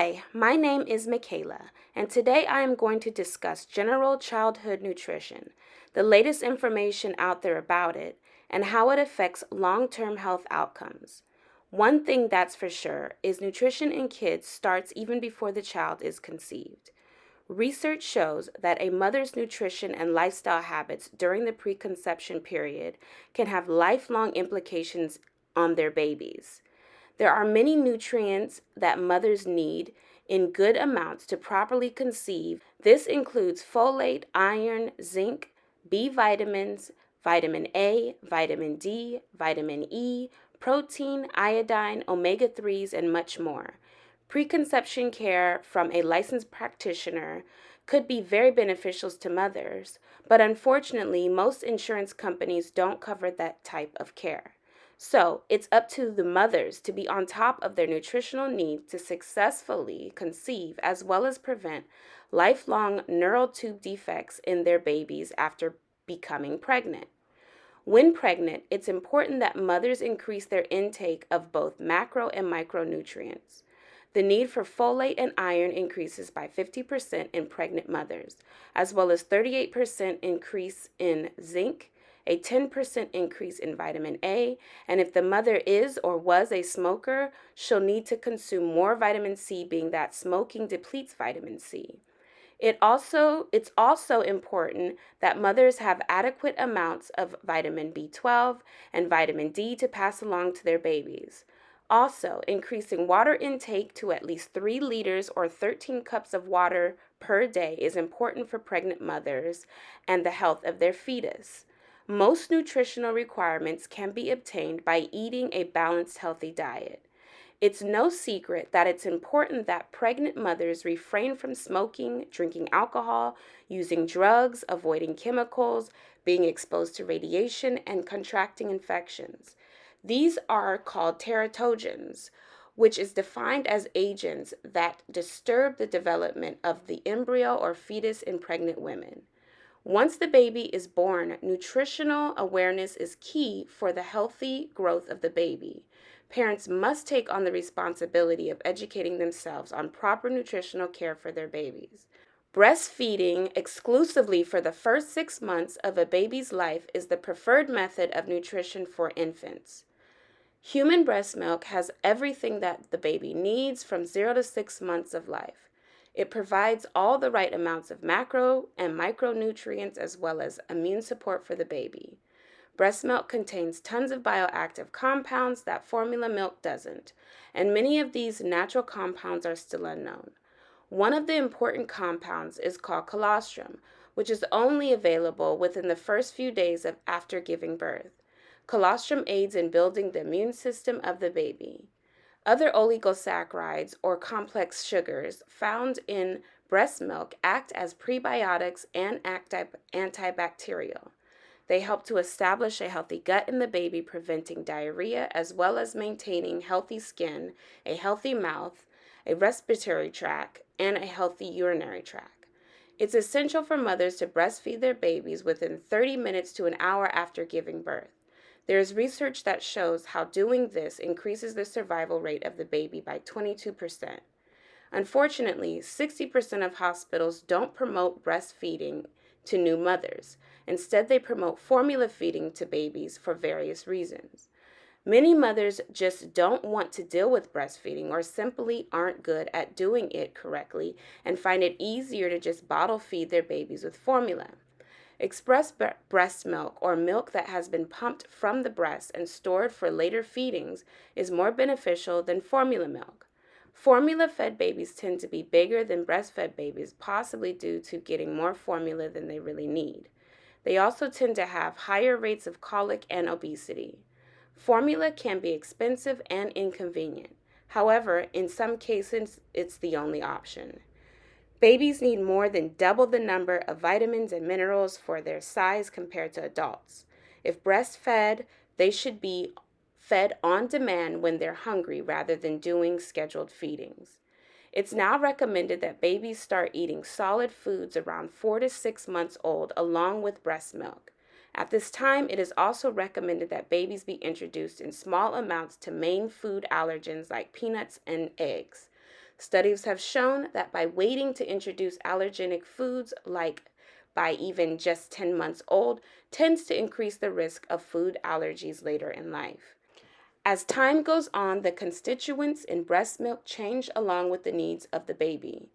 Hi, my name is Michaela, and today I am going to discuss general childhood nutrition, the latest information out there about it, and how it affects long-term health outcomes. One thing that's for sure is nutrition in kids starts even before the child is conceived. Research shows that a mother's nutrition and lifestyle habits during the preconception period can have lifelong implications on their babies. There are many nutrients that mothers need in good amounts to properly conceive. This includes folate, iron, zinc, B vitamins, vitamin A, vitamin D, vitamin E, protein, iodine, omega 3s, and much more. Preconception care from a licensed practitioner could be very beneficial to mothers, but unfortunately, most insurance companies don't cover that type of care. So, it's up to the mothers to be on top of their nutritional needs to successfully conceive as well as prevent lifelong neural tube defects in their babies after becoming pregnant. When pregnant, it's important that mothers increase their intake of both macro and micronutrients. The need for folate and iron increases by 50% in pregnant mothers, as well as 38% increase in zinc, a 10% increase in vitamin A, and if the mother is or was a smoker, she'll need to consume more vitamin C, being that smoking depletes vitamin C. It's also important that mothers have adequate amounts of vitamin B12 and vitamin D to pass along to their babies. Also, increasing water intake to at least 3 liters or 13 cups of water per day is important for pregnant mothers and the health of their fetus. Most nutritional requirements can be obtained by eating a balanced, healthy diet. It's no secret that it's important that pregnant mothers refrain from smoking, drinking alcohol, using drugs, avoiding chemicals, being exposed to radiation, and contracting infections. These are called teratogens, which is defined as agents that disturb the development of the embryo or fetus in pregnant women. Once the baby is born, nutritional awareness is key for the healthy growth of the baby. Parents must take on the responsibility of educating themselves on proper nutritional care for their babies. Breastfeeding exclusively for the first 6 months of a baby's life is the preferred method of nutrition for infants. Human breast milk has everything that the baby needs from 0 to 6 months of life. It provides all the right amounts of macro and micronutrients as well as immune support for the baby. Breast milk contains tons of bioactive compounds that formula milk doesn't, and many of these natural compounds are still unknown. One of the important compounds is called colostrum, which is only available within the first few days after giving birth. Colostrum aids in building the immune system of the baby. Other oligosaccharides or complex sugars found in breast milk act as prebiotics and antibacterial. They help to establish a healthy gut in the baby, preventing diarrhea as well as maintaining healthy skin, a healthy mouth, a respiratory tract, and a healthy urinary tract. It's essential for mothers to breastfeed their babies within 30 minutes to an hour after giving birth. There is research that shows how doing this increases the survival rate of the baby by 22%. Unfortunately, 60% of hospitals don't promote breastfeeding to new mothers. Instead, they promote formula feeding to babies for various reasons. Many mothers just don't want to deal with breastfeeding or simply aren't good at doing it correctly and find it easier to just bottle feed their babies with formula. Express breast milk, or milk that has been pumped from the breast and stored for later feedings, is more beneficial than formula milk. Formula-fed babies tend to be bigger than breastfed babies, possibly due to getting more formula than they really need. They also tend to have higher rates of colic and obesity. Formula can be expensive and inconvenient. However, in some cases, it's the only option. Babies need more than double the number of vitamins and minerals for their size compared to adults. If breastfed, they should be fed on demand when they're hungry rather than doing scheduled feedings. It's now recommended that babies start eating solid foods around 4 to 6 months old along with breast milk. At this time, it is also recommended that babies be introduced in small amounts to main food allergens like peanuts and eggs. Studies have shown that by waiting to introduce allergenic foods, like by even just 10 months old, tends to increase the risk of food allergies later in life. As time goes on, the constituents in breast milk change along with the needs of the baby.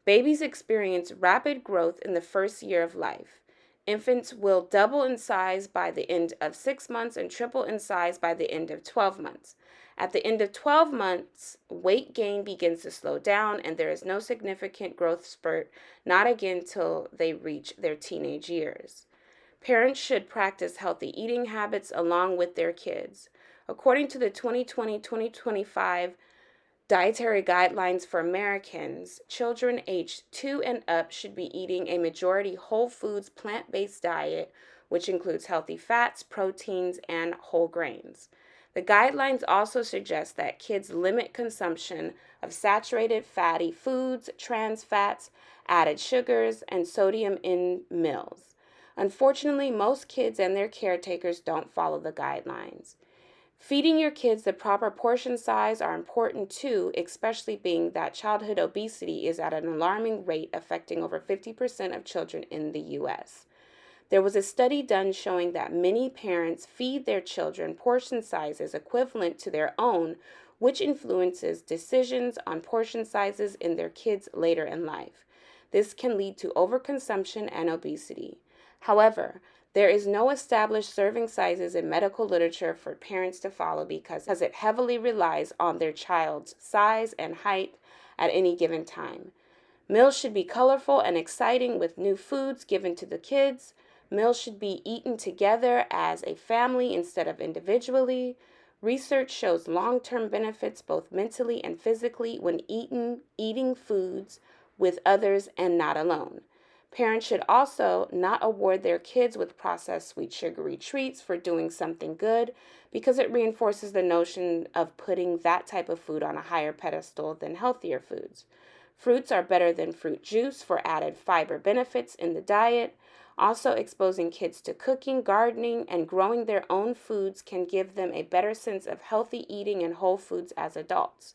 Babies experience rapid growth in the first year of life. Infants will double in size by the end of 6 months and triple in size by the end of 12 months. At the end of 12 months, weight gain begins to slow down and there is no significant growth spurt, not again till they reach their teenage years. Parents should practice healthy eating habits along with their kids. According to the 2020-2025 Dietary Guidelines for Americans, children aged 2 and up should be eating a majority whole foods plant-based diet, which includes healthy fats, proteins, and whole grains. The guidelines also suggest that kids limit consumption of saturated fatty foods, trans fats, added sugars, and sodium in meals. Unfortunately, most kids and their caretakers don't follow the guidelines. Feeding your kids the proper portion size are important too, especially being that childhood obesity is at an alarming rate affecting over 50% of children in the U.S. There was a study done showing that many parents feed their children portion sizes equivalent to their own, which influences decisions on portion sizes in their kids later in life. This can lead to overconsumption and obesity. However, there is no established serving sizes in medical literature for parents to follow because it heavily relies on their child's size and height at any given time. Meals should be colorful and exciting with new foods given to the kids. Meals should be eaten together as a family instead of individually. Research shows long-term benefits both mentally and physically when eating foods with others and not alone. Parents should also not award their kids with processed sweet sugary treats for doing something good because it reinforces the notion of putting that type of food on a higher pedestal than healthier foods. Fruits are better than fruit juice for added fiber benefits in the diet. Also, exposing kids to cooking, gardening, and growing their own foods can give them a better sense of healthy eating and whole foods as adults.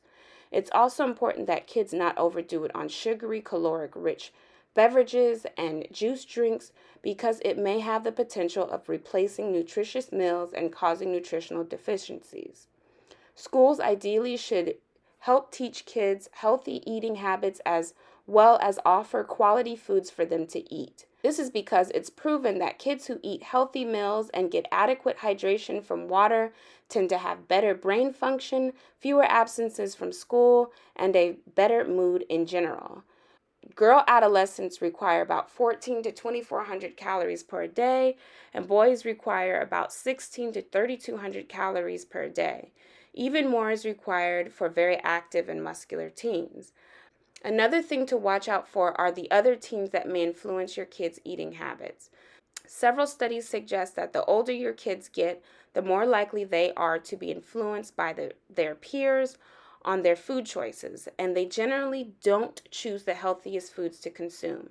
It's also important that kids not overdo it on sugary, caloric-rich beverages and juice drinks because it may have the potential of replacing nutritious meals and causing nutritional deficiencies. Schools ideally should help teach kids healthy eating habits as well as offer quality foods for them to eat. This is because it's proven that kids who eat healthy meals and get adequate hydration from water tend to have better brain function, fewer absences from school, and a better mood in general. Girl adolescents require about 14 to 2,400 calories per day, and boys require about 16 to 3,200 calories per day. Even more is required for very active and muscular teens. Another thing to watch out for are the other teens that may influence your kids' eating habits. Several studies suggest that the older your kids get, the more likely they are to be influenced by their peers on their food choices, and they generally don't choose the healthiest foods to consume.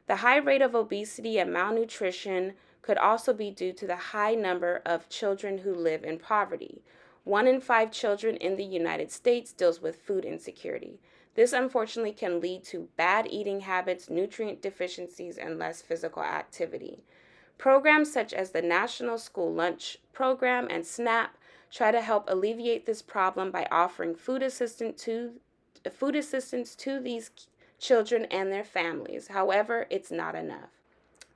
The high rate of obesity and malnutrition could also be due to the high number of children who live in poverty. 1 in 5 children in the United States deals with food insecurity. This unfortunately can lead to bad eating habits, nutrient deficiencies, and less physical activity. Programs such as the National School Lunch Program and SNAP try to help alleviate this problem by offering food assistance to these children and their families. However, it's not enough.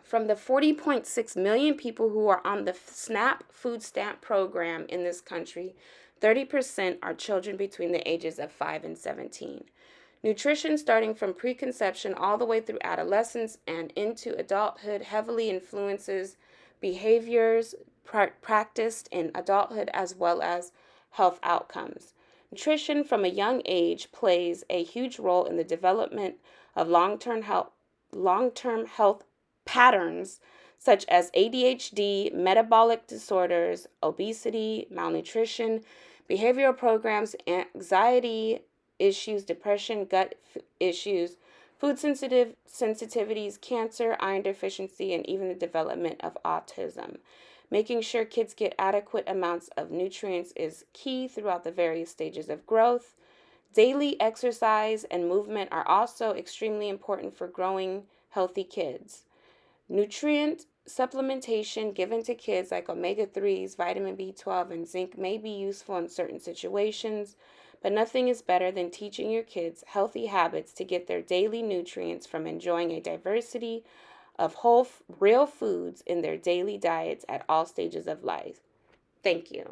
From the 40.6 million people who are on the SNAP food stamp program in this country, 30% are children between the ages of 5 and 17. Nutrition starting from preconception all the way through adolescence and into adulthood heavily influences behaviors practiced in adulthood as well as health outcomes. Nutrition from a young age plays a huge role in the development of long-term health patterns such as ADHD, metabolic disorders, obesity, malnutrition, behavioral programs, anxiety issues, depression, gut issues, food sensitivities, cancer, iron deficiency, and even the development of autism. Making sure kids get adequate amounts of nutrients is key throughout the various stages of growth. Daily exercise and movement are also extremely important for growing healthy kids. Nutrient supplementation given to kids like omega-3s, vitamin B12, and zinc may be useful in certain situations, but nothing is better than teaching your kids healthy habits to get their daily nutrients from enjoying a diversity of whole, real foods in their daily diets at all stages of life. Thank you.